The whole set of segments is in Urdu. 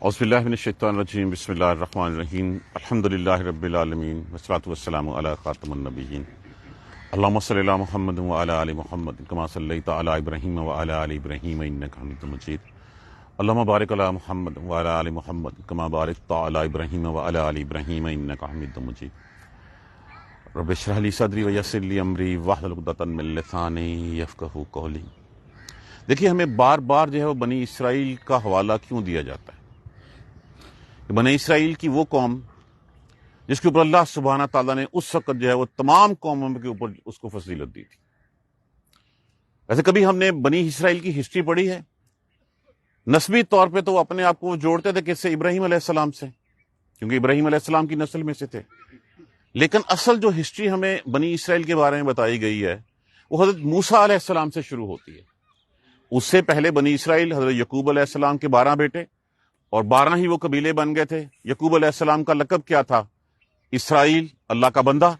اعوذ باللہ من الشیطان الرجیم بسم اللہ الرحمن الرحیم الحمدللہ رب العالمین والصلاۃ والسلام علی خاتم النبیین اللہم صلی علی محمد وعلی آل محمد کما صلیت علی ابراہیم وعلی آل ابراہیم انک حمید مجید اللہم بارک علی محمد وعلی آل محمد کما بارکت علی ابراہیم وعلی آل ابراہیم انک حمید مجید رب اشرح لی صدری ویسر لی امری واحلل عقدۃ من لسانی یفقہوا قولی۔ دیکھیے، ہمیں بار بار جو ہے وہ بنی اسرائیل کا حوالہ کیوں دیا جاتا ہے؟ بنی اسرائیل کی وہ قوم جس کے اوپر اللہ سبحانہ تعالیٰ نے اس وقت جو ہے وہ تمام قوموں کے اوپر اس کو فضیلت دی تھی۔ ویسے کبھی ہم نے بنی اسرائیل کی ہسٹری پڑھی ہے؟ نسبی طور پہ تو وہ اپنے آپ کو جوڑتے تھے کس سے؟ ابراہیم علیہ السلام سے، کیونکہ ابراہیم علیہ السلام کی نسل میں سے تھے۔ لیکن اصل جو ہسٹری ہمیں بنی اسرائیل کے بارے میں بتائی گئی ہے وہ حضرت موسیٰ علیہ السلام سے شروع ہوتی ہے۔ اس سے پہلے بنی اسرائیل حضرت یعقوب علیہ السلام کے 12 بیٹے اور 12 ہی وہ قبیلے بن گئے تھے۔ یعقوب علیہ السلام کا لقب کیا تھا؟ اسرائیل، اللہ کا بندہ۔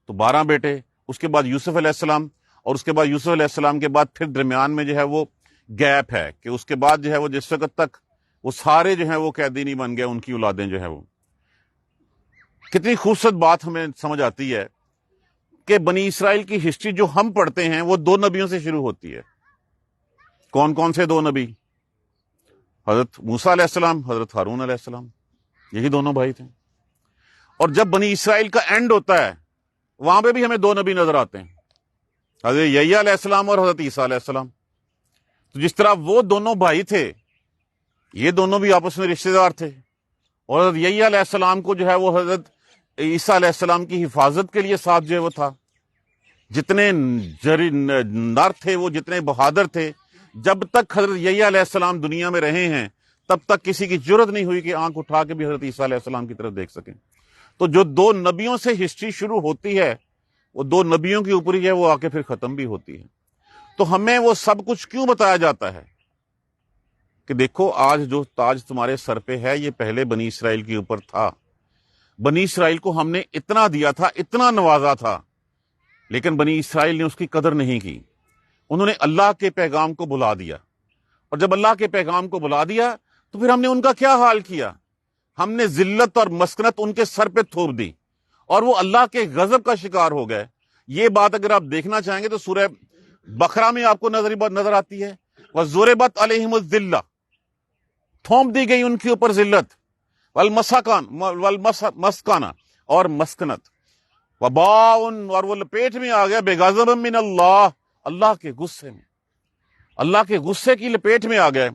تو 12 بیٹے، اس کے بعد یوسف علیہ السلام، اور اس کے بعد یوسف علیہ السلام کے بعد پھر درمیان میں جو ہے وہ گیپ ہے کہ اس کے بعد جو ہے وہ جس وقت تک وہ سارے جو ہیں وہ قیدی نہیں بن گئے، ان کی اولادیں جو ہے وہ۔ کتنی خوبصورت بات ہمیں سمجھ آتی ہے کہ بنی اسرائیل کی ہسٹری جو ہم پڑھتے ہیں وہ 2 نبیوں سے شروع ہوتی ہے۔ کون کون سے 2 نبی؟ حضرت موسیٰ علیہ السلام، حضرت ہارون علیہ السلام، یہی دونوں بھائی تھے۔ اور جب بنی اسرائیل کا اینڈ ہوتا ہے وہاں پہ بھی ہمیں 2 نبی نظر آتے ہیں، حضرت یحییٰ علیہ السلام اور حضرت عیسیٰ علیہ السلام۔ تو جس طرح وہ دونوں بھائی تھے، یہ دونوں بھی آپس میں رشتہ دار تھے، اور حضرت یحییٰ علیہ السلام کو جو ہے وہ حضرت عیسیٰ علیہ السلام کی حفاظت کے لیے ساتھ جو ہے وہ تھا۔ جتنے نر تھے وہ، جتنے بہادر تھے، جب تک حضرت یحییٰ علیہ السلام دنیا میں رہے ہیں تب تک کسی کی جرت نہیں ہوئی کہ آنکھ اٹھا کے بھی حضرت عیسیٰ علیہ السلام کی طرف دیکھ سکیں۔ تو جو 2 نبیوں سے ہسٹری شروع ہوتی ہے وہ 2 نبیوں کے اوپر ہی ہے وہ آ کے پھر ختم بھی ہوتی ہے۔ تو ہمیں وہ سب کچھ کیوں بتایا جاتا ہے کہ دیکھو آج جو تاج تمہارے سر پہ ہے یہ پہلے بنی اسرائیل کے اوپر تھا۔ بنی اسرائیل کو ہم نے اتنا دیا تھا، اتنا نوازا تھا، لیکن بنی اسرائیل نے اس کی قدر نہیں کی۔ انہوں نے اللہ کے پیغام کو بلا دیا، اور جب اللہ کے پیغام کو بلا دیا تو پھر ہم نے ان کا کیا حال کیا؟ ہم نے ذلت اور مسکنت ان کے سر پہ تھوپ دی، اور وہ اللہ کے غضب کا شکار ہو گئے۔ یہ بات اگر آپ دیکھنا چاہیں گے تو سورہ بقرہ میں آپ کو نظر آتی ہے، وَضُرِبَتْ عَلَيْهِمُ الذِّلَّةُ، تھوپ دی گئی ان کے اوپر ذلت، والمسکنہ، اور مسکنت، وباءٌ، اور وہ لپیٹ میں آ گیا بغضب من اللہ، اللہ کے غصے میں، اللہ کے غصے کی لپیٹ میں آ گئے۔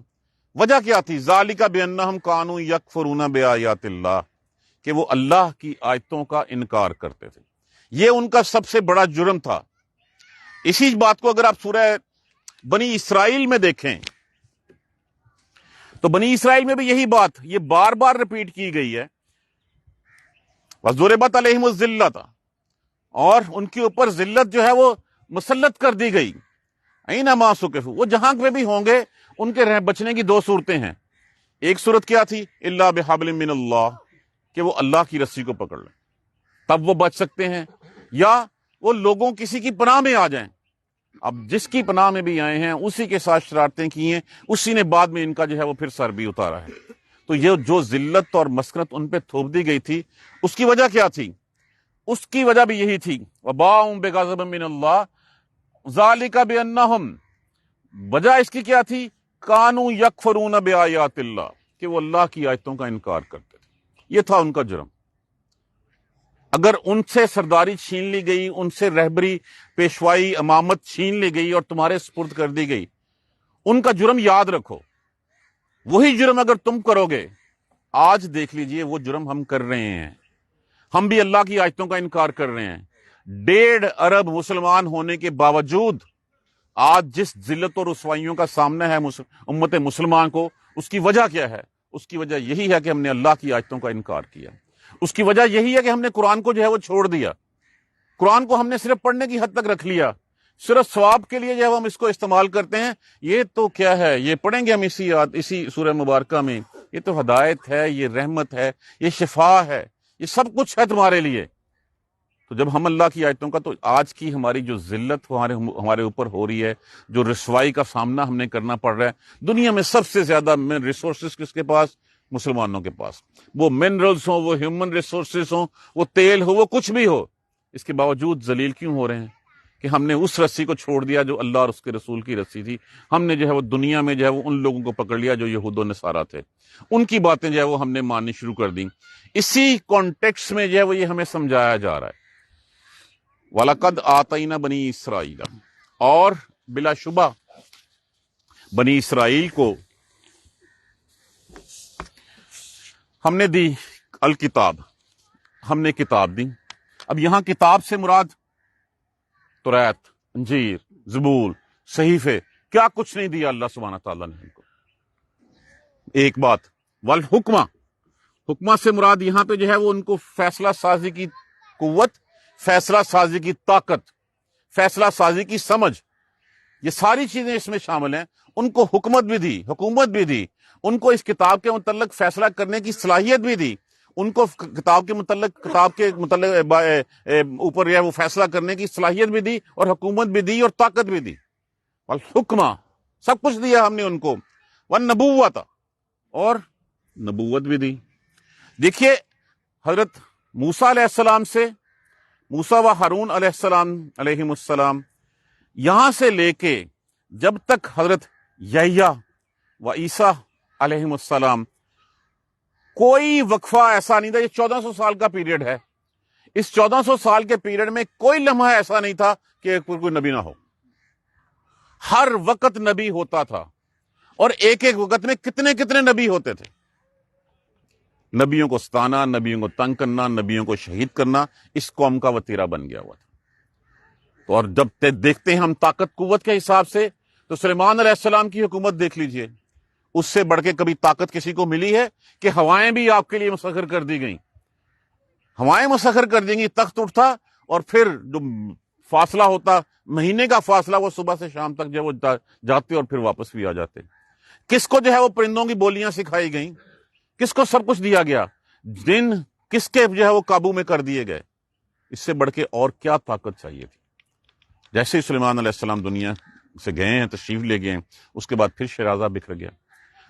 وجہ کیا تھی؟ ذالک بانہم کانوا یکفرون بآیات اللہ، کہ وہ اللہ کی آیتوں کا انکار کرتے تھے۔ یہ ان کا سب سے بڑا جرم تھا۔ اسی بات کو اگر آپ سورہ بنی اسرائیل میں دیکھیں تو بنی اسرائیل میں بھی یہی بات یہ بار بار ریپیٹ کی گئی ہے، وَضُرِبَتْ عَلَيْهِمُ الذِّلَّةُ، اور ان کے اوپر ذلت جو ہے وہ مسلط کر دی گئی۔ اینما ثقفوا، وہ جہاں پہ بھی ہوں گے ان کے بچنے کی 2 صورتیں ہیں۔ ایک صورت کیا تھی؟ الا بحبل من اللہ، کہ وہ اللہ کی رسی کو پکڑ لیں، تب وہ بچ سکتے ہیں، یا وہ لوگوں کسی کی پناہ میں آ جائیں۔ اب جس کی پناہ میں بھی آئے ہیں اسی کے ساتھ شرارتیں کی ہیں، اسی نے بعد میں ان کا جو ہے وہ پھر سر بھی اتارا ہے۔ تو یہ جو ذلت اور مسکنت ان پہ تھوپ دی گئی تھی، اس کی وجہ کیا تھی؟ اس کی وجہ بھی یہی تھی، وباء بغضب من اللہ ذالک بانہم، وجہ اس کی کیا تھی؟ کانوا یکفرون بآیات اللہ، کہ وہ اللہ کی آیتوں کا انکار کرتے تھے۔ یہ تھا ان کا جرم۔ اگر ان سے سرداری چھین لی گئی، ان سے رہبری، پیشوائی، امامت چھین لی گئی اور تمہارے سپرد کر دی گئی، ان کا جرم یاد رکھو۔ وہی جرم اگر تم کرو گے، آج دیکھ لیجئے وہ جرم ہم کر رہے ہیں۔ ہم بھی اللہ کی آیتوں کا انکار کر رہے ہیں۔ 1.5 ارب مسلمان ہونے کے باوجود آج جس ذلت اور رسوائیوں کا سامنا ہے امت مسلمان کو، اس کی وجہ کیا ہے؟ اس کی وجہ یہی ہے کہ ہم نے اللہ کی آیتوں کا انکار کیا۔ اس کی وجہ یہی ہے کہ ہم نے قرآن کو جو ہے وہ چھوڑ دیا۔ قرآن کو ہم نے صرف پڑھنے کی حد تک رکھ لیا، صرف ثواب کے لیے جو ہے ہم اس کو استعمال کرتے ہیں۔ یہ تو کیا ہے؟ یہ پڑھیں گے ہم اسی سورہ مبارکہ میں، یہ تو ہدایت ہے، یہ رحمت ہے، یہ شفا ہے، یہ سب کچھ ہے تمہارے لیے۔ تو جب ہم اللہ کی آیتوں کا، تو آج کی ہماری جو ذلت ہمارے اوپر ہو رہی ہے، جو رسوائی کا سامنا ہم نے کرنا پڑ رہا ہے، دنیا میں سب سے زیادہ ریسورسز کس کے پاس؟ مسلمانوں کے پاس، وہ منرلز ہوں، وہ ہیومن ریسورسز ہوں، وہ تیل ہو، وہ کچھ بھی ہو، اس کے باوجود ذلیل کیوں ہو رہے ہیں؟ کہ ہم نے اس رسی کو چھوڑ دیا جو اللہ اور اس کے رسول کی رسی تھی. ہم نے جو ہے وہ دنیا میں جو ہے وہ ان لوگوں کو پکڑ لیا جو یہود و نصارہ تھے، ان کی باتیں جو ہے وہ ہم نے ماننی شروع کر دیں. اسی کانٹیکسٹ میں جو ہے وہ یہ ہمیں سمجھایا جا رہا ہے وَلَقَدْ آتَيْنَا بَنِي اسرائیل، اور بلا شبہ بنی اسرائیل کو ہم نے دی الکتاب، ہم نے کتاب دی. اب یہاں کتاب سے مراد توریت، انجیل، زبور، صحیفے، کیا کچھ نہیں دیا اللہ سبحانہ تعالیٰ نے ان کو. ایک بات، والحکمہ، حکمہ سے مراد یہاں پہ جو ہے وہ ان کو فیصلہ سازی کی قوت، فیصلہ سازی کی طاقت، فیصلہ سازی کی سمجھ، یہ ساری چیزیں اس میں شامل ہیں. ان کو حکمت بھی دی، حکومت بھی دی، ان کو اس کتاب کے متعلق فیصلہ کرنے کی صلاحیت بھی دی، ان کو کتاب کے متعلق اوپر وہ فیصلہ کرنے کی صلاحیت بھی دی، اور حکومت بھی دی، اور طاقت بھی دی. والحکمہ، سب کچھ دیا ہم نے ان کو. والنبوت، اور نبوت بھی دی. دیکھیے حضرت موسیٰ علیہ السلام سے، موسیٰ و ہارون علیہ السلام علیہم السلام، یہاں سے لے کے جب تک حضرت یحییٰ و عیسیٰ علیہم السلام، کوئی وقفہ ایسا نہیں تھا. یہ 1400 سال کا پیریڈ ہے. اس 1400 سال کے پیریڈ میں کوئی لمحہ ایسا نہیں تھا کہ کوئی نبی نہ ہو. ہر وقت نبی ہوتا تھا، اور ایک ایک وقت میں کتنے کتنے نبی ہوتے تھے. نبیوں کو ستانا، نبیوں کو تنگ کرنا، نبیوں کو شہید کرنا اس قوم کا وتیرہ بن گیا ہوا تھا. تو اور جب دیکھتے ہیں ہم طاقت قوت کے حساب سے، تو سلیمان علیہ السلام کی حکومت دیکھ لیجئے، اس سے بڑھ کے کبھی طاقت کسی کو ملی ہے؟ کہ ہوائیں بھی آپ کے لیے مسخر کر دی گئیں، ہوائیں مسخر کر دی گئی، تخت اٹھتا، اور پھر جو فاصلہ ہوتا مہینے کا فاصلہ، وہ صبح سے شام تک جو وہ جاتے اور پھر واپس بھی آ جاتے. کس کو جو ہے وہ پرندوں کی بولیاں سکھائی گئیں، کس کو سب کچھ دیا گیا، دن کس کے جو ہے وہ قابو میں کر دیے گئے. اس سے بڑھ کے اور کیا طاقت چاہیے تھی؟ جیسے سلیمان علیہ السلام دنیا سے گئے ہیں، تشریف لے گئے ہیں، اس کے بعد پھر شیرازہ بکھر گیا،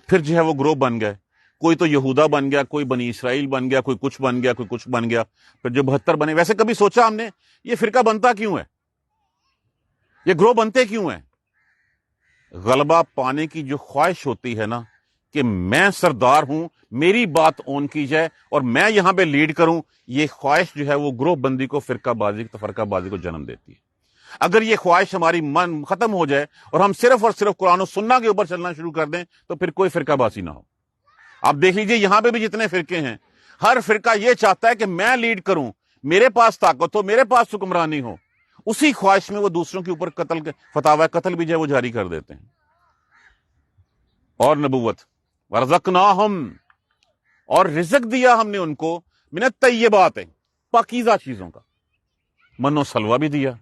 پھر جو ہے وہ گروہ بن گئے. کوئی تو یہودا بن گیا، کوئی بنی اسرائیل بن گیا، کوئی کچھ بن گیا، کوئی کچھ بن گیا، پھر جو 72 بنے. ویسے کبھی سوچا ہم نے یہ فرقہ بنتا کیوں ہے؟ یہ گروہ بنتے کیوں ہیں؟ غلبہ پانے کی جو خواہش ہوتی ہے نا، کہ میں سردار ہوں، میری بات اون کی جائے اور میں یہاں پہ لیڈ کروں، یہ خواہش جو ہے وہ گروہ بندی کو، فرقہ بازی کو جنم دیتی ہے. اگر یہ خواہش ہماری من ختم ہو جائے اور ہم صرف اور صرف قرآن و سنہ کے اوپر چلنا شروع کر دیں، تو پھر کوئی فرقہ بازی نہ ہو. آپ دیکھ لیجئے یہاں پہ بھی جتنے فرقے ہیں، ہر فرقہ یہ چاہتا ہے کہ میں لیڈ کروں، میرے پاس طاقت ہو، میرے پاس حکمرانی ہو. اسی خواہش میں وہ دوسروں کے اوپر فتاوی قتل بھی جو ہے وہ جاری کر دیتے ہیں. اور نبوت، ورزقناہم، اور رزق دیا ہم نے ان کو، من الطیبات، پاکیزہ چیزوں کا. من و سلوہ بھی دیا،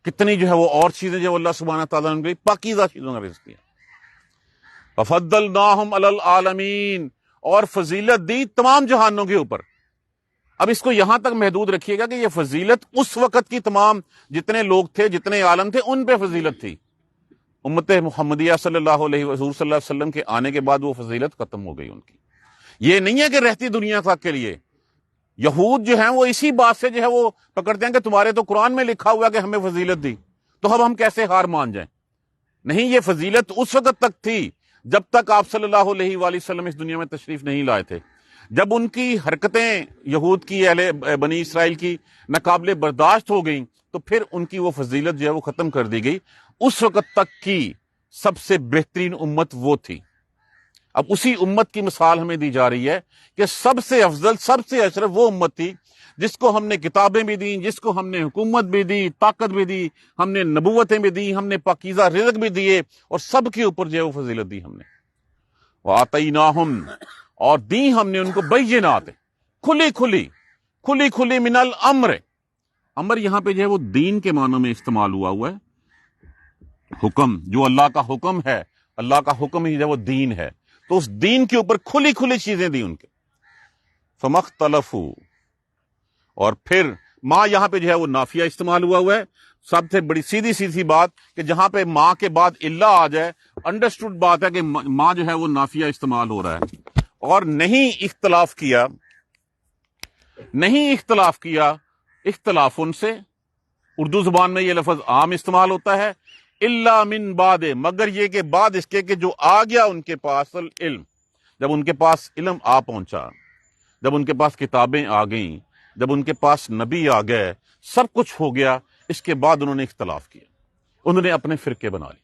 کتنی جو ہے وہ اور چیزیں جو اللہ سبحانہ تعالیٰ نے پاکیزہ چیزوں کا رزق دیا. فَفَضَّلْنَاهُمْ عَلَى الْعَالَمِينَ، اور فضیلت دی تمام جہانوں کے اوپر. اب اس کو یہاں تک محدود رکھیے گا کہ یہ فضیلت اس وقت کی تمام جتنے لوگ تھے، جتنے عالم تھے، ان پہ فضیلت تھی. امت محمدیہ صلی اللہ علیہ وسلم کے آنے کے بعد وہ فضیلت ختم ہو گئی ان کی. یہ نہیں ہے کہ رہتی دنیا تک کے لیے. یہود جو ہیں وہ اسی بات سے جو ہے وہ پکڑتے ہیں کہ تمہارے تو قرآن میں لکھا ہوا کہ ہمیں فضیلت دی، تو اب ہم کیسے ہار مان جائیں. نہیں، یہ فضیلت اس وقت تک تھی جب تک آپ صلی اللہ علیہ وآلہ وسلم اس دنیا میں تشریف نہیں لائے تھے. جب ان کی حرکتیں یہود کی، اہل بنی اسرائیل کی ناقابل برداشت ہو گئیں، تو پھر ان کی وہ فضیلت جو ہے وہ ختم کر دی گئی. اس وقت تک کی سب سے بہترین امت وہ تھی. اب اسی امت کی مثال ہمیں دی جا رہی ہے کہ سب سے افضل، سب سے اشرف وہ امت تھی جس کو ہم نے کتابیں بھی دیں، جس کو ہم نے حکومت بھی دی، طاقت بھی دی، ہم نے نبوتیں بھی دی، ہم نے پاکیزہ رزق بھی دیے، اور سب کے اوپر جو ہے وہ فضیلت دی ہم نے. وَآتَيْنَاهُمْ، اور دی ہم نے ان کو بینات، کھلی کھلی من الامر. امر یہاں پہ جو ہے وہ دین کے معنوں میں استعمال ہوا ہے. حکم، جو اللہ کا حکم ہے، اللہ کا حکم ہی جو ہے وہ دین ہے، تو اس دین کے اوپر کھلی چیزیں دی ان کے. فَمَخْتَلَفُوا، اور پھر ماں یہاں پہ جو ہے وہ نافیہ استعمال ہوا ہے. سب سے بڑی سیدھی بات کہ جہاں پہ ماں کے بعد اللہ آ جائے، انڈرسٹوڈ بات ہے کہ ماں جو ہے وہ نافیہ استعمال ہو رہا ہے. اور نہیں اختلاف کیا اختلاف ان سے، اردو زبان میں یہ لفظ عام استعمال ہوتا ہے، الا من بعد، مگر یہ کہ بعد اس کے کہ جو آ گیا ان کے پاس العلم، جب ان کے پاس علم آ پہنچا، جب ان کے پاس کتابیں آ گئیں، جب ان کے پاس نبی آ گئے، سب کچھ ہو گیا، اس کے بعد انہوں نے اختلاف کیا، انہوں نے اپنے فرقے بنا لیے۔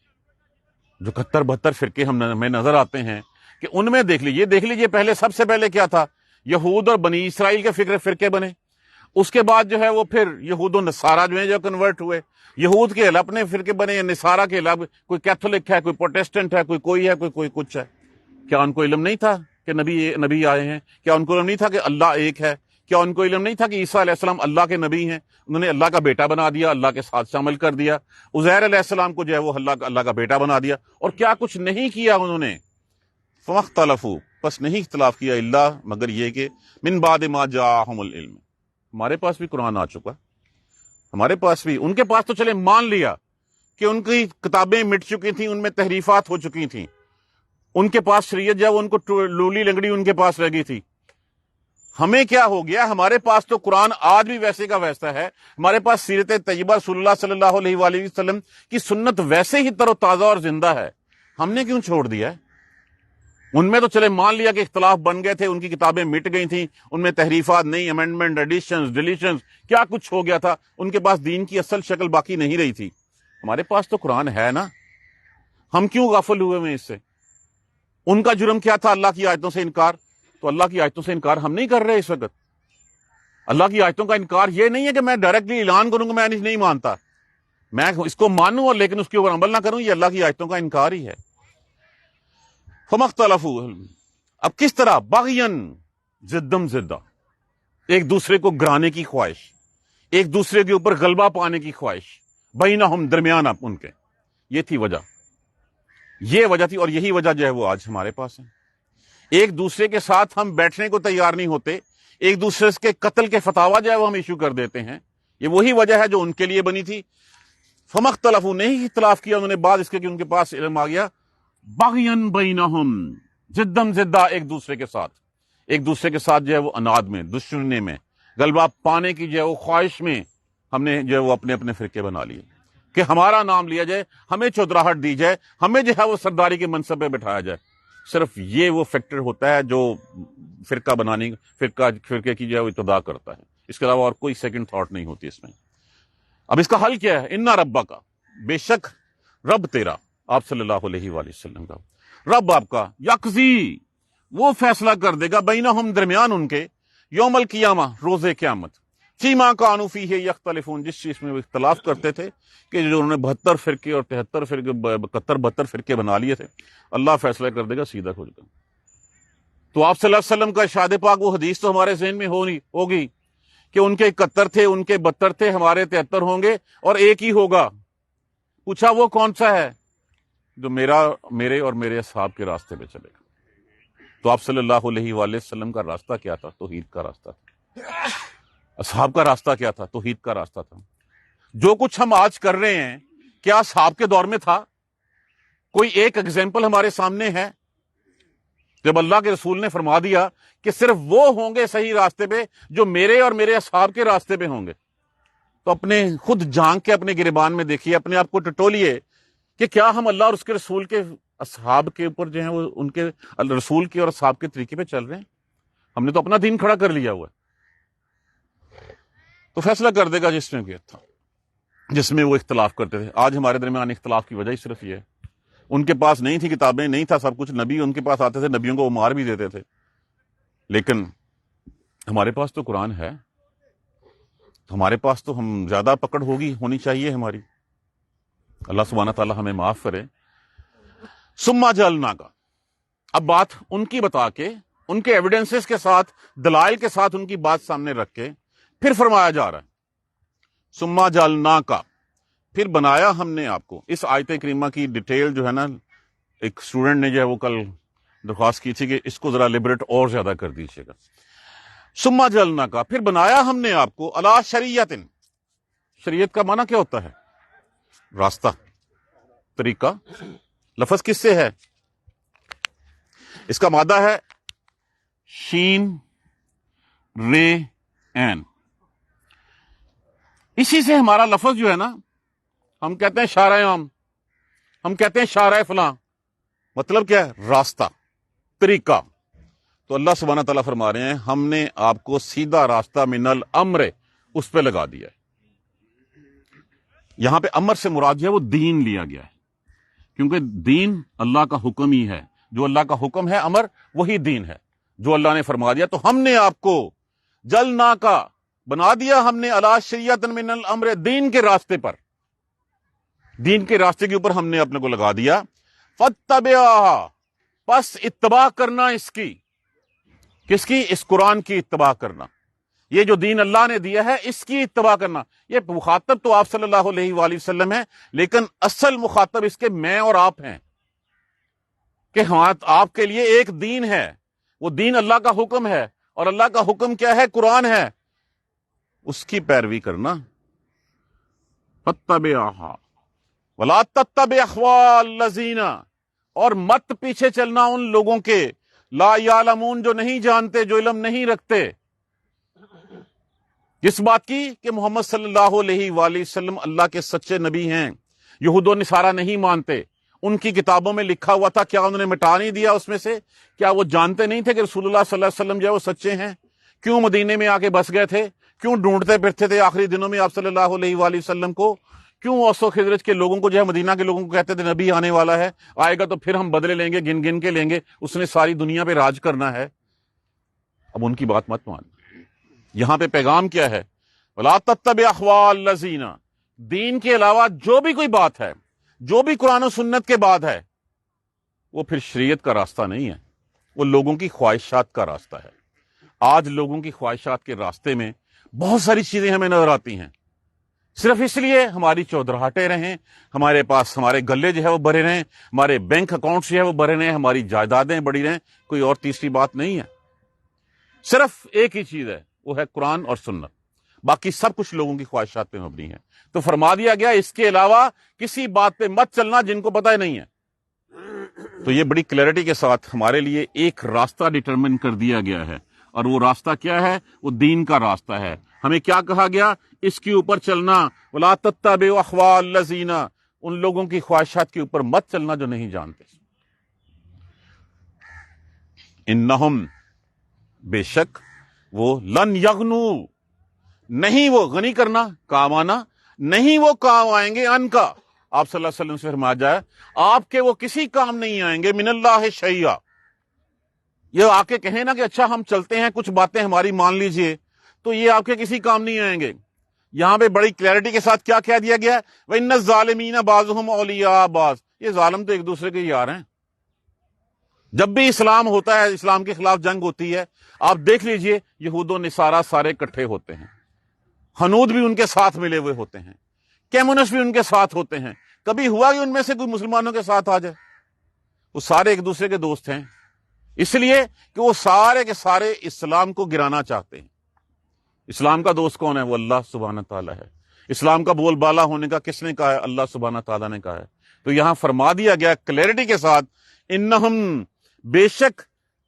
جو 71 فرقے ہمیں نظر آتے ہیں کہ ان میں دیکھ لیجیے پہلے سب سے پہلے کیا تھا، یہود اور بنی اسرائیل کے فرقے بنے، اس کے بعد جو ہے وہ پھر یہود و نصارہ جو ہیں جو کنورٹ ہوئے، یہود کے اپنے فرقے بنے، یا نصارہ کے علاوہ کوئی کیتھولک ہے، کوئی پروٹسٹنٹ ہے، کوئی ہے، کوئی کچھ ہے۔ کیا ان کو علم نہیں تھا کہ نبی آئے ہیں؟ کیا ان کو علم نہیں تھا کہ اللہ ایک ہے؟ کیا ان کو علم نہیں تھا کہ عیسیٰ علیہ السلام اللہ کے نبی ہیں؟ انہوں نے اللہ کا بیٹا بنا دیا، اللہ کے ساتھ شامل کر دیا، عزیر علیہ السلام کو جو ہے وہ اللہ کا بیٹا بنا دیا، اور کیا کچھ نہیں کیا انہوں نے۔ فمختلفوا، پس نہیں اختلاف کیا، الا مگر یہ کہ من بعد ما جاءہم العلم، ہمارے پاس بھی قرآن آ چکا، ہمارے پاس بھی، ان کے پاس تو چلے مان لیا کہ ان کی کتابیں مٹ چکی تھیں، ان میں تحریفات ہو چکی تھیں، ان کے پاس شریعت جو ہے وہ ان کو لولی لنگڑی ان کے پاس رہ گئی تھی۔ ہمیں کیا ہو گیا؟ ہمارے پاس تو قرآن آج بھی ویسے کا ویسا ہے، ہمارے پاس سیرت طیبہ رسول اللہ صلی اللہ علیہ وآلہ وسلم کی سنت ویسے ہی تر و تازہ اور زندہ ہے، ہم نے کیوں چھوڑ دیا ہے؟ ان میں تو چلے مان لیا کہ اختلاف بن گئے تھے، ان کی کتابیں مٹ گئی تھیں، ان میں تحریفات نہیں، امینڈمنٹ، ایڈیشنز، ڈیلیشنز، کیا کچھ ہو گیا تھا، ان کے پاس دین کی اصل شکل باقی نہیں رہی تھی۔ ہمارے پاس تو قرآن ہے نا، ہم کیوں غافل ہوئے ہیں اس سے؟ ان کا جرم کیا تھا؟ اللہ کی آیتوں سے انکار، تو اللہ کی آیتوں سے انکار ہم نہیں کر رہے اس وقت۔ اللہ کی آیتوں کا انکار یہ نہیں ہے کہ میں ڈائریکٹلی اعلان کروں کہ میں نہیں مانتا، میں اس کو مانوں اور لیکن اس کے اوپر عمل نہ کروں، یہ اللہ کی آیتوں کا انکار ہی ہے۔ فمختلفوا، اب کس طرح؟ بغین، زدہ، ایک دوسرے کو گرانے کی خواہش، ایک دوسرے کے اوپر غلبہ پانے کی خواہش، بینہم، درمیان ان کے، یہ تھی وجہ، یہ وجہ تھی، اور یہی وجہ جو ہے وہ آج ہمارے پاس ہے۔ ایک دوسرے کے ساتھ ہم بیٹھنے کو تیار نہیں ہوتے، ایک دوسرے کے قتل کے فتاوی جو ہے وہ ہم ایشو کر دیتے ہیں، یہ وہی وجہ ہے جو ان کے لیے بنی تھی۔ فمختلفوا، نہیں اختلاف کیا انہوں نے بعد اس کے کہ ان کے پاس علم آ گیا، بغین بینہم، زدہ، ایک دوسرے کے ساتھ جو ہے وہ اناد میں، دشمنی میں، غلبہ پانے کی جو ہے وہ خواہش میں، ہم نے جو ہے وہ اپنے فرقے بنا لیے کہ ہمارا نام لیا جائے، ہمیں چودراہٹ دی جائے، ہمیں جو ہے وہ سرداری کے منصب پہ بٹھایا جائے۔ صرف یہ وہ فیکٹر ہوتا ہے جو فرقے کی جو ہے وہ ابتدا کرتا ہے، اس کے علاوہ اور کوئی سیکنڈ تھاٹ نہیں ہوتی اس میں۔ اب اس کا حل کیا ہے؟ اِنَّ رَبَّکَ، بے شک رب تیرا، آپ صلی اللہ علیہ وآلہ وسلم کا رب، آپ کا، یقضی، وہ فیصلہ کر دے گا، بینہم، درمیان ان کے، یوم القیامہ، روز قیامت، فیما کانوا فیہ یختلفون، جس چیز میں وہ اختلاف کرتے تھے، کہ جو انہوں نے 72 فرقے اور 73 فرقے، 72 فرقے بنا لیے تھے، اللہ فیصلہ کر دے گا سیدھا کھل کر۔ تو آپ صلی اللہ علیہ وسلم کا ارشاد پاک، وہ حدیث تو ہمارے ذہن میں ہوگی کہ ان کے 71 تھے، ان کے 72 تھے، ہمارے 73 ہوں گے اور ایک ہی ہوگا۔ پوچھا وہ کون سا ہے؟ جو میرے اور میرے اصحاب کے راستے پہ چلے گا۔ تو آپ صلی اللہ علیہ وآلہ وسلم کا راستہ کیا تھا؟ توحید کا راستہ تھا۔ اصحاب کا راستہ کیا تھا؟ توحید کا راستہ تھا۔ جو کچھ ہم آج کر رہے ہیں، کیا اصحاب کے دور میں تھا؟ کوئی ایک ایگزامپل ہمارے سامنے ہے؟ جب اللہ کے رسول نے فرما دیا کہ صرف وہ ہوں گے صحیح راستے پہ جو میرے اور میرے اصحاب کے راستے پہ ہوں گے، تو اپنے خود جھانک کے اپنے گریبان میں دیکھیے، اپنے آپ کو ٹٹولیے کہ کیا ہم اللہ اور اس کے رسول کے اصحاب کے اوپر جو ہیں وہ ان کے رسول کے اور اصحاب کے طریقے پہ چل رہے ہیں؟ ہم نے تو اپنا دین کھڑا کر لیا ہوا ہے۔ تو فیصلہ کر دے گا جس میں کیا تھا، جس میں وہ اختلاف کرتے تھے۔ آج ہمارے درمیان اختلاف کی وجہ ہی صرف یہ ہے، ان کے پاس نہیں تھی کتابیں، نہیں تھا سب کچھ، نبی ان کے پاس آتے تھے، نبیوں کو وہ مار بھی دیتے تھے، لیکن ہمارے پاس تو قرآن ہے، ہمارے پاس تو ہم زیادہ پکڑ ہونی چاہیے ہماری۔ اللہ سبحانہ تعالیٰ ہمیں معاف کرے۔ ثم جعلناک، اب بات ان کی بتا کے، ان کے ایویڈنسز کے ساتھ، دلائل کے ساتھ ان کی بات سامنے رکھ کے پھر فرمایا جا رہا ہے، ثم جعلناک، پھر بنایا ہم نے آپ کو۔ اس آیت کریمہ کی ڈیٹیل جو ہے نا، ایک اسٹوڈنٹ نے جو ہے وہ کل درخواست کی تھی کہ اس کو ذرا لیبریٹ اور زیادہ کر دیجیے گا۔ ثم جعلناک، پھر بنایا ہم نے آپ کو، علی شریعت، شریعت کا معنی کیا ہوتا ہے؟ راستہ، طریقہ۔ لفظ کس سے ہے؟ اس کا مادہ ہے شین رے این. اسی سے ہمارا لفظ جو ہے نا، ہم کہتے ہیں شارع عام، ہم کہتے ہیں شارع فلاں، مطلب کیا ہے؟ راستہ، طریقہ. تو اللہ سبحانہ تعالیٰ فرما رہے ہیں ہم نے آپ کو سیدھا راستہ من الامر اس پہ لگا دیا ہے. یہاں پہ امر سے مراد جو ہے وہ دین لیا گیا ہے، کیونکہ دین اللہ کا حکم ہی ہے. جو اللہ کا حکم ہے امر، وہی دین ہے جو اللہ نے فرما دیا. تو ہم نے آپ کو جلنا کا بنا دیا، ہم نے علی شریعۃ من الامر، دین کے راستے پر، دین کے راستے کے اوپر ہم نے اپنے کو لگا دیا. فاتبعھا، پس اتباع کرنا اس کی. کس کی؟ اس قرآن کی اتباع کرنا. یہ جو دین اللہ نے دیا ہے اس کی اتباع کرنا. یہ مخاطب تو آپ صلی اللہ علیہ وآلہ وسلم ہے، لیکن اصل مخاطب اس کے میں اور آپ ہیں، کہ آپ کے لیے ایک دین ہے. وہ دین اللہ کا حکم ہے، اور اللہ کا حکم کیا ہے؟ قرآن ہے. اس کی پیروی کرنا. فاتبعھا ولا تتبع احواء الذین، اور مت پیچھے چلنا ان لوگوں کے، لا یعلمون، جو نہیں جانتے، جو علم نہیں رکھتے. اس بات کی کہ محمد صلی اللہ علیہ وآلہ وسلم اللہ کے سچے نبی ہیں. یہود و نصارہ نہیں مانتے. ان کی کتابوں میں لکھا ہوا تھا، کیا انہوں نے مٹا نہیں دیا اس میں سے؟ کیا وہ جانتے نہیں تھے کہ رسول اللہ صلی اللہ علیہ وسلم جو ہے وہ سچے ہیں؟ کیوں مدینے میں آ کے بس گئے تھے؟ کیوں ڈھونڈتے پھرتے تھے آخری دنوں میں آپ صلی اللہ علیہ وآلہ وسلم کو؟ کیوں اوس و خزرج کے لوگوں کو جو ہے، مدینہ کے لوگوں کو کہتے تھے نبی آنے والا ہے، آئے گا تو پھر ہم بدلے لیں گے، گن گن کے لیں گے، اس نے ساری دنیا پہ راج کرنا ہے. اب ان کی بات مت مان. یہاں پہ پیغام کیا ہے؟ ولا تتبع احواء الذین، دین کے علاوہ جو بھی کوئی بات ہے، جو بھی قرآن و سنت کے بعد ہے، وہ پھر شریعت کا راستہ نہیں ہے، وہ لوگوں کی خواہشات کا راستہ ہے. آج لوگوں کی خواہشات کے راستے میں بہت ساری چیزیں ہمیں نظر آتی ہیں، صرف اس لیے ہماری چودراہٹیں رہیں، ہمارے پاس ہمارے گلے جو ہے وہ بھرے رہیں، ہمارے بینک اکاؤنٹس جو ہے وہ بھرے رہیں، ہماری جائیدادیں بڑی رہیں. کوئی اور تیسری بات نہیں ہے. صرف ایک ہی چیز ہے، وہ ہے قرآن اور سنت. باقی سب کچھ لوگوں کی خواہشات پہ مبنی ہے. تو فرما دیا گیا اس کے علاوہ کسی بات پہ مت چلنا جن کو پتہ نہیں ہے. تو یہ بڑی کلیئرٹی کے ساتھ ہمارے لیے ایک راستہ ڈٹرمن کر دیا گیا ہے، اور وہ راستہ کیا ہے؟ وہ دین کا راستہ ہے. ہمیں کیا کہا گیا؟ اس کے اوپر چلنا. ولا تتبعوا احواء الذین، ان لوگوں کی خواہشات کے اوپر مت چلنا جو نہیں جانتے. انہم، بے شک وہ، لن یغنو، نہیں وہ غنی کرنا، کام آنا، نہیں وہ کام آئیں گے، ان کا، آپ صلی اللہ علیہ وسلم سے فرمایا جائے آپ کے وہ کسی کام نہیں آئیں گے، من اللہ شیئا. یہ آ کے کہیں نا کہ اچھا ہم چلتے ہیں، کچھ باتیں ہماری مان لیجئے، تو یہ آپ کے کسی کام نہیں آئیں گے. یہاں پہ بڑی کلیئرٹی کے ساتھ کیا کہہ دیا گیا ہے؟ وَإِنَّ الظَّالِمِينَ بَعْضُهُمْ أَوْلِيَاءُ بَعْضٍ. یہ ظالم تو ایک دوسرے کے یار ہیں. جب بھی اسلام ہوتا ہے، اسلام کے خلاف جنگ ہوتی ہے، آپ دیکھ لیجئے یہود و نصارہ سارے اکٹھے ہوتے ہیں، ہنود بھی ان کے ساتھ ملے ہوئے ہوتے ہیں، کیمونس بھی ان کے ساتھ ہوتے ہیں. کبھی ہوا کہ ان میں سے کوئی مسلمانوں کے ساتھ آ جائے؟ وہ سارے ایک دوسرے کے دوست ہیں، اس لیے کہ وہ سارے کے سارے اسلام کو گرانا چاہتے ہیں. اسلام کا دوست کون ہے؟ وہ اللہ سبحانہ تعالیٰ ہے. اسلام کا بول بالا ہونے کا کس نے کہا ہے؟ اللہ سبحانہ تعالیٰ نے کہا ہے. تو یہاں فرما دیا گیا کلیئرٹی کے ساتھ، انہم، بے شک،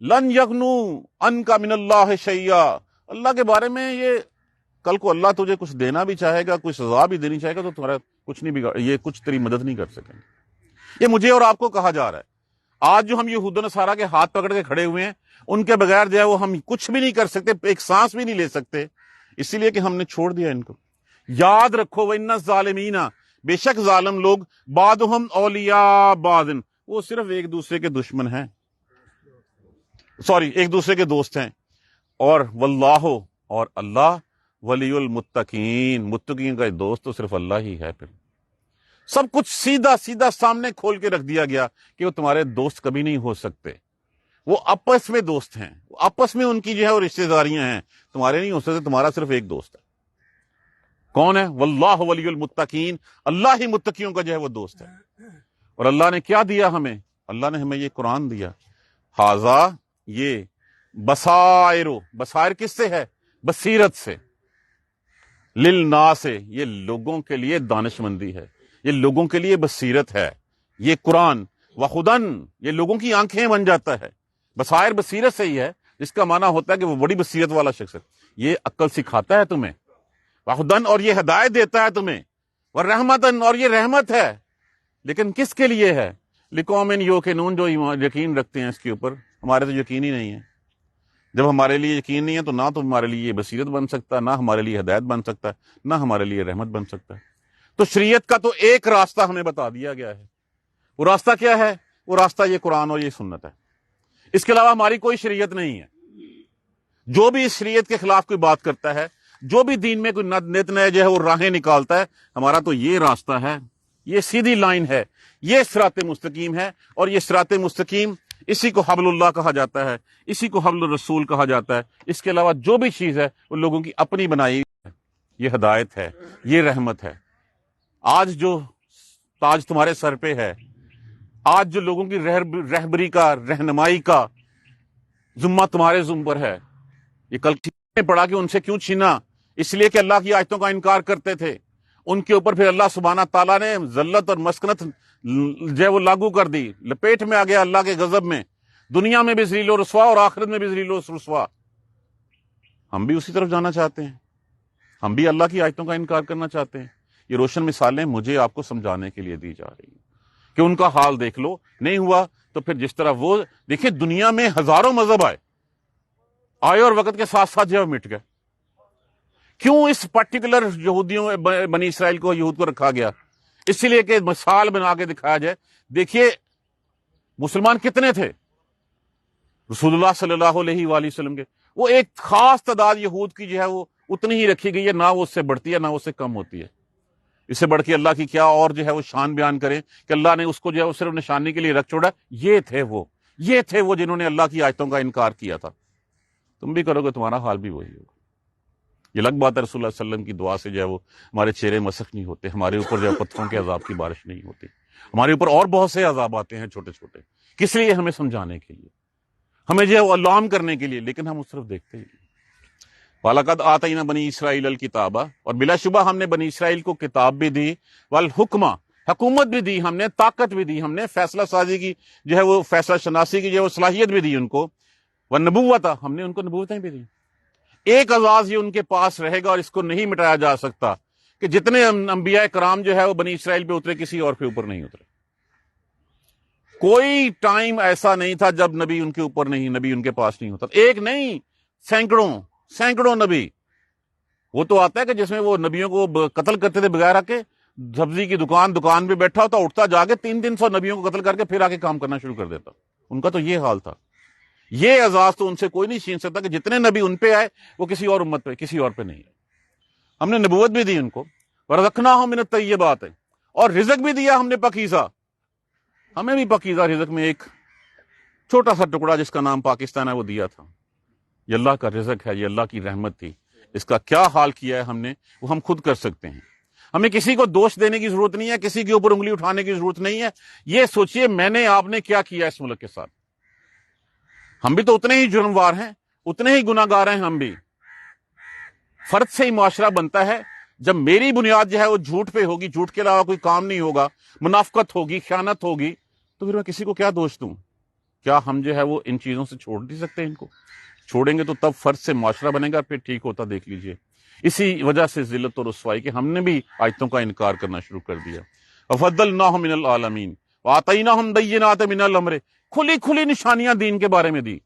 لن یغنو ان کا من اللہ شیئا. اللہ کے بارے میں یہ کل کو اللہ تجھے کچھ دینا بھی چاہے گا، کوئی سزا بھی دینی چاہے گا، تو تمہارا کچھ نہیں بگاڑ، یہ کچھ تیری مدد نہیں کر سکیں گے. یہ مجھے اور آپ کو کہا جا رہا ہے. آج جو ہم یہود و نصارہ کے ہاتھ پکڑ کے کھڑے ہوئے ہیں، ان کے بغیر جو ہے وہ ہم کچھ بھی نہیں کر سکتے، ایک سانس بھی نہیں لے سکتے، اسی لیے کہ ہم نے چھوڑ دیا ان کو. یاد رکھو، وَإِنَّ الظَّالِمِينَ، بے شک ظالم لوگ، بعضهم اولیاء بعض، وہ صرف ایک دوسرے کے دشمن ہیں، ایک دوسرے کے دوست ہیں. اور واللہ، اور اللہ، ولی المتقین، متقین کا دوست تو صرف اللہ ہی ہے. پھر سب کچھ سیدھا سیدھا سامنے کھول کے رکھ دیا گیا کہ وہ تمہارے دوست کبھی نہیں ہو سکتے. وہ آپس میں دوست ہیں، آپس میں ان کی جو ہے وہ رشتہ داریاں ہیں، تمہارے نہیں ہو سکتے. تمہارا صرف ایک دوست ہے. کون ہے؟ واللہ ولی المتقین، اللہ ہی متقیوں کا جو ہے وہ دوست ہے. اور اللہ نے کیا دیا ہمیں؟ اللہ نے ہمیں یہ قرآن دیا. ھذا، یہ، بصائر، بصائر کس سے ہے؟ بصیرت سے. للناس، یہ لوگوں کے لیے دانش مندی ہے، یہ لوگوں کے لیے بصیرت ہے. یہ قرآن وخدن، یہ لوگوں کی آنکھیں بن جاتا ہے. بصائر بصیرت سے ہی ہے، جس کا معنی ہوتا ہے کہ وہ بڑی بصیرت والا شخص ہے. یہ عقل سکھاتا ہے تمہیں، وہدن اور یہ ہدایت دیتا ہے تمہیں، ورحمتن اور یہ رحمت ہے. لیکن کس کے لیے ہے؟ لقوم یوقنون، جو یقین رکھتے ہیں اس کے اوپر. ہمارے تو یقین ہی نہیں ہے. جب ہمارے لیے یقین نہیں ہے تو نہ تو ہمارے لیے یہ بصیرت بن سکتا ہے، نہ ہمارے لیے ہدایت بن سکتا ہے، نہ ہمارے لیے رحمت بن سکتا ہے. تو شریعت کا تو ایک راستہ ہمیں بتا دیا گیا ہے. وہ راستہ کیا ہے؟ وہ راستہ یہ قرآن اور یہ سنت ہے. اس کے علاوہ ہماری کوئی شریعت نہیں ہے. جو بھی اس شریعت کے خلاف کوئی بات کرتا ہے، جو بھی دین میں کوئی نت نئے جو ہے وہ راہیں نکالتا ہے، ہمارا تو یہ راستہ ہے، یہ سیدھی لائن ہے، یہ صراط مستقیم ہے. اور یہ صراط مستقیم، اسی کو حبل اللہ کہا جاتا ہے، اسی کو حبل الرسول کہا جاتا ہے. اس کے علاوہ جو بھی چیز ہے وہ لوگوں کی اپنی بنائی ہے. یہ ہدایت ہے، یہ رحمت ہے. آج جو تاج تمہارے سر پہ ہے، آج جو لوگوں کی رہبری کا، رہنمائی کا ذمہ تمہارے ذمہ پر ہے، یہ کل نے پڑھا کہ ان سے کیوں چھینا؟ اس لیے کہ اللہ کی آیتوں کا انکار کرتے تھے. ان کے اوپر پھر اللہ سبحانہ تعالیٰ نے ذلت اور مسکنت جو ہے وہ لاگو کر دی، لپیٹ میں آ گیا اللہ کے غضب میں. دنیا میں بھی ذلیل و رسوا اور آخرت میں بھی ذلیل و رسوا. ہم بھی اسی طرف جانا چاہتے ہیں، ہم بھی اللہ کی آیتوں کا انکار کرنا چاہتے ہیں. یہ روشن مثالیں مجھے آپ کو سمجھانے کے لیے دی جا رہی ہیں کہ ان کا حال دیکھ لو. نہیں ہوا تو پھر جس طرح وہ دیکھیں، دنیا میں ہزاروں مذہب آئے اور وقت کے ساتھ ساتھ جو مٹ گئے. کیوں اس پرٹیکولر یہودیوں بنی اسرائیل کو، یہود کو رکھا گیا؟ اسی لیے کہ مثال بنا کے دکھایا جائے. دیکھیے مسلمان کتنے تھے رسول اللہ صلی اللہ علیہ وآلہ وسلم کے؟ وہ ایک خاص تعداد یہود کی جو ہے وہ اتنی ہی رکھی گئی ہے، نہ وہ اس سے بڑھتی ہے نہ اس سے کم ہوتی ہے. اس سے بڑھ کے اللہ کی کیا اور جو ہے وہ شان بیان کریں کہ اللہ نے اس کو جو ہے وہ صرف نشانی کے لیے رکھ چھوڑا. یہ تھے وہ جنہوں نے اللہ کی آیتوں کا انکار کیا تھا. تم بھی کرو گے، تمہارا حال بھی وہی ہوگا. یہ الگ بات ہے، رسول اللہ صلی اللہ علیہ وسلم کی دعا سے جو ہے وہ ہمارے چہرے مسخ نہیں ہوتے، ہمارے اوپر جو ہے پتھروں کے عذاب کی بارش نہیں ہوتی. ہمارے اوپر اور بہت سے عذاب آتے ہیں چھوٹے چھوٹے. کس لیے؟ ہمیں سمجھانے کے لیے، ہمیں جو ہے وہ الارم کرنے کے لیے. لیکن ہم اس طرف دیکھتے ہی نہیں. وَلَقَدْ آتَيْنَا بَنِي إِسْرَائِيلَ الْكِتَابَ، اور بلا شبہ ہم نے بنی اسرائیل کو کتاب بھی دی، والحکمہ، حکومت بھی دی ہم نے، طاقت بھی دی ہم نے، فیصلہ سازی کی جو ہے وہ فیصلہ شناسی کی جو ہے وہ صلاحیت بھی دی ان کو، والنبوت، ہم نے ان کو نبوتیں بھی دی. ایک اعزاز یہ ان کے پاس رہے گا اور اس کو نہیں مٹایا جا سکتا کہ جتنے انبیاء کرام جو ہے وہ بنی اسرائیل پہ اترے، کسی اور کے اوپر نہیں اترے. کوئی ٹائم ایسا نہیں تھا جب نبی ان کے اوپر نہیں، نبی ان کے پاس نہیں ہوتا. ایک نہیں، سینکڑوں نبی. وہ تو آتا ہے کہ جس میں وہ نبیوں کو قتل کرتے تھے بغیر آ کے، سبزی کی دکان پہ بیٹھا ہوتا، اٹھتا جا کے 300 نبیوں کو قتل کر کے پھر آ کے کام کرنا شروع کر دیتا. ان کا تو یہ حال تھا. یہ اعزاز تو ان سے کوئی نہیں چھین سکتا کہ جتنے نبی ان پہ آئے وہ کسی اور امت پہ، کسی اور پہ نہیں ہے. ہم نے نبوت بھی دی ان کو، ورزقناہم من الطیبات، اور رزق بھی دیا ہم نے پاکیزہ. ہمیں بھی پاکیزہ رزق میں ایک چھوٹا سا ٹکڑا جس کا نام پاکستان ہے وہ دیا تھا. یہ اللہ کا رزق ہے، یہ اللہ کی رحمت تھی. اس کا کیا حال کیا ہے ہم نے، وہ ہم خود کر سکتے ہیں. ہمیں کسی کو دوش دینے کی ضرورت نہیں ہے، کسی کے اوپر انگلی اٹھانے کی ضرورت نہیں ہے. یہ سوچئے میں نے، آپ نے کیا کیا اس ملک کے ساتھ. ہم بھی تو اتنے ہی جرموار ہیں، اتنے ہی گناہ گار ہیں. ہم بھی فرد سے ہی معاشرہ بنتا ہے. جب میری بنیاد جو ہے وہ جھوٹ پہ ہوگی، جھوٹ کے علاوہ کوئی کام نہیں ہوگا، منافقت ہوگی، خیانت ہوگی، تو پھر میں کسی کو کیا دوش دوں؟ کیا ہم جو ہے وہ ان چیزوں سے چھوڑ نہیں سکتے؟ ان کو چھوڑیں گے تو تب فرد سے معاشرہ بنے گا، پھر ٹھیک ہوتا. دیکھ لیجئے اسی وجہ سے ذلت اور رسوائی کہ ہم نے بھی آیتوں کا انکار کرنا شروع کر دیا. وَفَضَّلْنَاهُمْ مِنَ الْعَالَمِينَ وَآتَيْنَاهُمْ بَيِّنَاتٍ مِنَ الْأَمْرِ، کھلی نشانیاں دین کے بارے میں دی.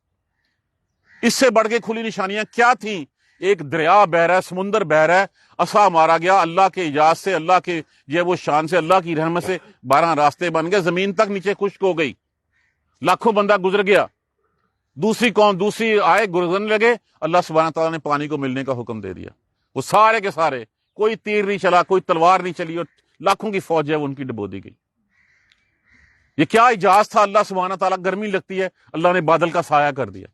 اس سے بڑھ کے کھلی نشانیاں کیا تھیں؟ ایک دریا بہہ رہا ہے، سمندر بہہ رہا ہے، عصا مارا گیا اللہ کے اجازت سے، اللہ کے یہ وہ شان سے، اللہ کی رحمت سے 12 راستے بن گئے، زمین تک نیچے خشک ہو گئی، لاکھوں بندہ گزر گیا. دوسری قوم دوسری آئے، گزرنے لگے، اللہ سبحانہ تعالیٰ نے پانی کو ملنے کا حکم دے دیا. وہ سارے کے سارے، کوئی تیر نہیں چلا، کوئی تلوار نہیں چلی، اور لاکھوں کی فوج ہے وہ ان کی ڈبو دی گئی. یہ کیا اجازت تھا اللہ سبحانہ تعالیٰ. گرمی لگتی ہے، اللہ نے بادل کا سایہ کر دیا.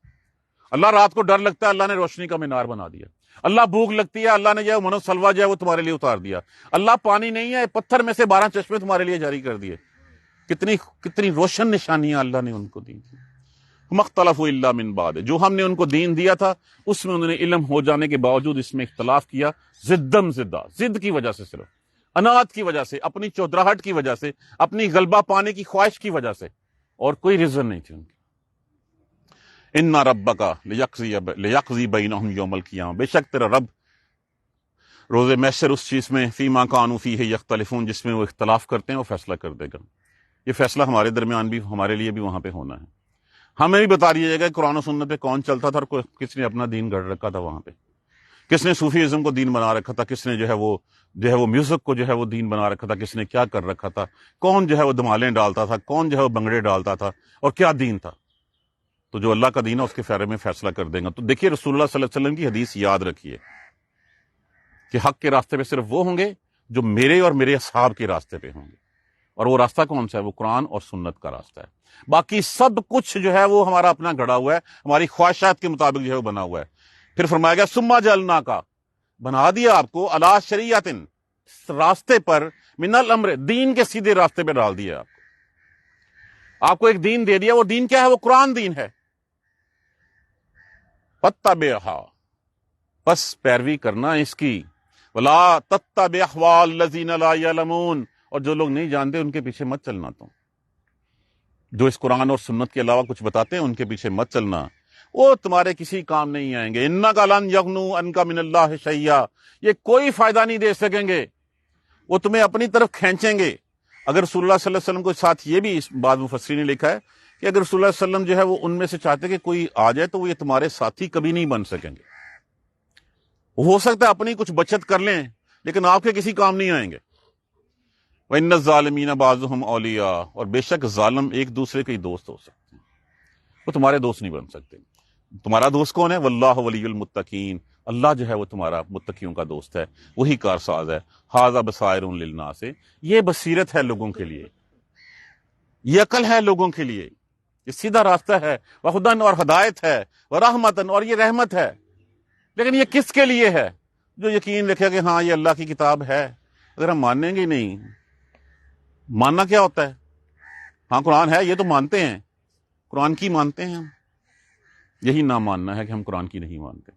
اللہ رات کو ڈر لگتا ہے، اللہ نے روشنی کا مینار بنا دیا. اللہ بھوک لگتی ہے، اللہ نے جو ہے منو سلوا جو ہے وہ تمہارے لیے اتار دیا. اللہ پانی نہیں ہے، پتھر میں سے 12 چشمے تمہارے لیے جاری کر دیے. کتنی روشن نشانیاں اللہ نے ان کو دی. مختلف الا من بعد، جو ہم نے ان کو دین دیا تھا اس میں انہوں نے علم ہو جانے کے باوجود اس میں اختلاف کیا. ضد کی وجہ سے، صرف انات کی وجہ سے، اپنی چودراہٹ کی وجہ سے، اپنی غلبہ پانے کی خواہش کی وجہ سے، اور کوئی ریزن نہیں تھی ان کی. ان ربک لیقضی بینہم یوم القیامہ، بے شک تیرا رب روز محشر اس چیز میں فیما کانوا فیہ یختلفون، جس میں وہ اختلاف کرتے ہیں، وہ فیصلہ کر دے گا۔ یہ فیصلہ ہمارے درمیان بھی، ہمارے لیے بھی وہاں پہ ہونا ہے۔ ہمیں بھی بتا دیا جائے گا قرآن و سنت پہ کون چلتا تھا اور کس نے اپنا دین گڑھ رکھا تھا، وہاں پہ کس نے صوفیزم کو دین بنا رکھا تھا، کس نے جو ہے وہ میوزک کو جو ہے وہ دین بنا رکھا تھا، کس نے کیا کر رکھا تھا، کون جو ہے وہ دمالیں ڈالتا تھا، کون جو ہے وہ بنگڑے ڈالتا تھا، اور کیا دین تھا۔ تو جو اللہ کا دین ہے اس کے بارے میں فیصلہ کر دیں گا۔ تو دیکھیے رسول اللہ صلی اللہ علیہ وسلم کی حدیث یاد رکھیے کہ حق کے راستے پہ صرف وہ ہوں گے جو میرے اور میرے اصحاب کے راستے پہ ہوں گے، اور وہ راستہ کون سا ہے؟ وہ قرآن اور سنت کا راستہ ہے۔ باقی سب کچھ جو ہے وہ ہمارا اپنا گھڑا ہوا ہے، ہماری خواہشات کے مطابق جو ہے وہ بنا ہوا ہے۔ پھر فرمایا گیا ثم جعلنا کا، بنا دیا آپ کو علی شریعت، راستے پر، من الامر، دین کے سیدھے راستے پہ ڈال دیا آپ کو ایک دین دے دیا۔ وہ دین کیا ہے؟ وہ قرآن دین ہے۔ فاتبعھا، پس پیروی کرنا اس کی، ولا تتبع احوال الذین لا یعلمون، اور جو لوگ نہیں جانتے ان کے پیچھے مت چلنا، تو جو اس قرآن اور سنت کے علاوہ کچھ بتاتے ہیں ان کے پیچھے مت چلنا، وہ تمہارے کسی کام نہیں آئیں گے۔ انک لن یغنوا عنک من اللہ شیئا، یہ کوئی فائدہ نہیں دے سکیں گے، وہ تمہیں اپنی طرف کھینچیں گے۔ اگر رسول اللہ صلی اللہ علیہ وسلم کو ساتھ یہ بھی اس بعض مفسرین نے لکھا ہے کہ اگر رسول اللہ صلی اللہ علیہ وسلم جو ہے وہ ان میں سے چاہتے کہ کوئی آ جائے تو وہ یہ تمہارے ساتھی کبھی نہیں بن سکیں گے۔ ہو سکتا ہے اپنی کچھ بچت کر لیں لیکن آپ کے کسی کام نہیں آئیں گے۔ وَإِنَّ الظَّالِمِينَ بَعْضُهُمْ أَوْلِيَاءُ، اور بے شک ظالم ایک دوسرے کے ہی دوست ہو سکتے ہیں، وہ تمہارے دوست نہیں بن سکتے۔ تمہارا دوست کون ہے؟ واللہ ولی المتقین، اللہ جو ہے وہ تمہارا متقیوں کا دوست ہے، وہی کارساز ہے۔ ھذا بصائر للناس، یہ بصیرت ہے لوگوں کے لیے، یہ عقل ہے لوگوں کے لیے، یہ سیدھا راستہ ہے، وہدن، اور ہدایت ہے، ورحمتن، اور یہ رحمت ہے۔ لیکن یہ کس کے لیے ہے؟ جو یقین رکھے کہ ہاں یہ اللہ کی کتاب ہے۔ اگر ہم مانیں گے نہیں، ماننا کیا ہوتا ہے؟ ہاں قرآن ہے یہ تو مانتے ہیں، قرآن کی مانتے ہیں ہم، یہی نہ ماننا ہے کہ ہم قرآن کی نہیں مانتے۔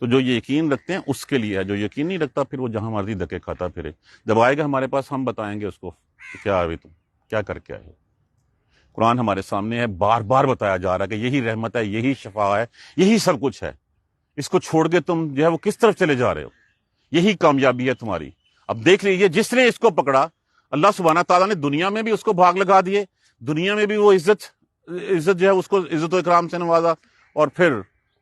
تو جو یہ یقین رکھتے ہیں اس کے لیے ہے، جو یقین نہیں رکھتا پھر وہ جہاں مرضی دھکے کھاتا پھرے، جب آئے گا ہمارے پاس ہم بتائیں گے اس کو کہ کیا ہے تم کیا کر کے آئے۔ قرآن ہمارے سامنے ہے، بار بار بتایا جا رہا ہے کہ یہی رحمت ہے، یہی شفا ہے، یہی سب کچھ ہے، اس کو چھوڑ کے تم جو ہے وہ کس طرف چلے جا رہے ہو، یہی کامیابی ہے تمہاری۔ اب دیکھ لیجیے جس نے اس کو پکڑا، اللہ سبحانہ تعالیٰ نے دنیا میں بھی اس کو بھاگ لگا دیے، دنیا میں بھی وہ عزت جو ہے اس کو عزت و اکرام سے نوازا، اور پھر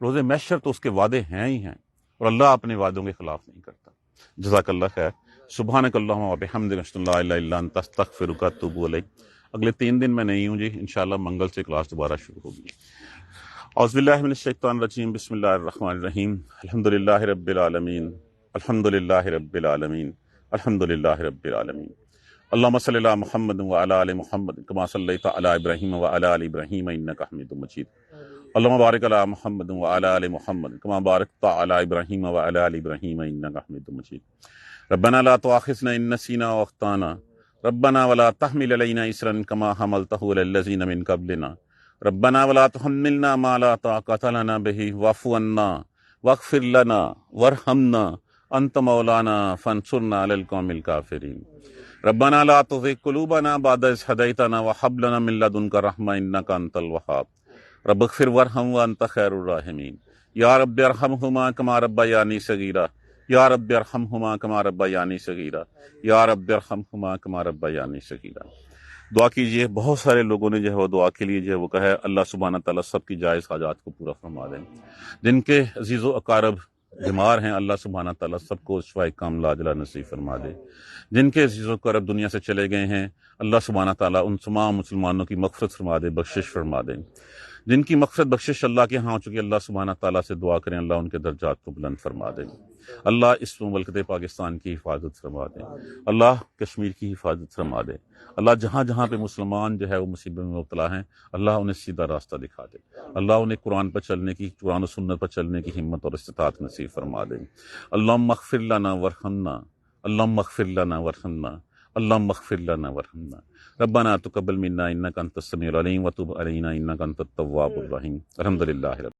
روز محشر تو اس کے وعدے ہیں ہی ہیں، اور اللہ اپنے وعدوں کے خلاف نہیں کرتا۔ جزاک اللہ خیر۔ سبحانک اللہم و بحمدک، اشہد ان لا الہ الا انت، استغفرک و اتوب الیک۔ اگلے 3 دن میں نہیں ہوں جی، انشاءاللہ منگل سے کلاس دوبارہ شروع ہوگی۔ اعوذ باللہ من الشیطان الرجیم، بسم اللہ الرحمن الرحیم، الحمدللہ رب العالمین، الحمدللہ رب العالمین، الحمدللہ رب العالمین۔ اللہم صلی علی محمد وعلی آل محمد کما صلیت علی ابراہیم وعلی آل ابراہیم انک حمید مجید۔ اللہم بارک علی محمد وعلی آل محمد کما بارکت علی ابراہیم وعلی آل ابراہیم انک حمید مجید۔ ربنا لا تؤاخذنا ان نسینا واخطانا، ربنا ولا تحمل علینا اصرا کما حملتہ علی الذین من قبلنا، ربنا ولا تحملنا ما لا طاقۃ لنا به واعف عنا واغفر لنا وارحمنا انت مولانا فانصرنا علی القوم الکافرین۔ ربنا لا تزغ قلوبنا بعد إذ هديتنا وهب لنا من لدنك رحمة إنك أنت الوهاب رب اغفر وارحم وأنت خير الراحمين یا رب ارحمهما كما ربياني صغيرا یا رب ارحمهما كما ربياني صغيرا یا رب ارحمهما كما ربياني صغيرا۔ دعا کیجئے، بہت سارے لوگوں نے جو ہے وہ دعا کے لیے جو ہے وہ کہا ہے، اللہ سبحانہ تعالیٰ سب کی جائز حاجات کو پورا فرما دیں۔ جن کے عزیز و اقارب بیمار ہیں، اللہ سبحانہ تعالیٰ سب کو شفائے کاملہ عاجلہ نصیب فرما دے۔ جن کے عزیز و اقارب دنیا سے چلے گئے ہیں، اللہ سبحانہ تعالیٰ ان تمام مسلمانوں کی مغفرت فرما دے، بخشش فرما دے۔ جن کی مغفرت بخشش اللہ کے ہاں ہو چکی، اللہ سبحانہ تعالیٰ سے دعا کریں اللہ ان کے درجات کو بلند فرما دے۔ اللہ اس مملکت پاکستان کی حفاظت فرما دے، اللہ کشمیر کی حفاظت فرما دے، اللہ جہاں جہاں پہ مسلمان جو ہے وہ مصیبت میں مبتلا ہیں، اللہ انہیں سیدھا راستہ دکھا دے، اللہ انہیں قرآن پر چلنے کی، قرآن و سنت پر چلنے کی ہمت اور استطاعت نصیب فرما دے۔ اللہم اغفر لنا وارحمنا، اللہم اغفر لنا وارحمنا، اللہم اغفر لنا وارحمنا۔ ربنا تقبل منا انک انت السمیع العلیم وتب علینا انک انت التواب الرحیم۔ الحمدللہ۔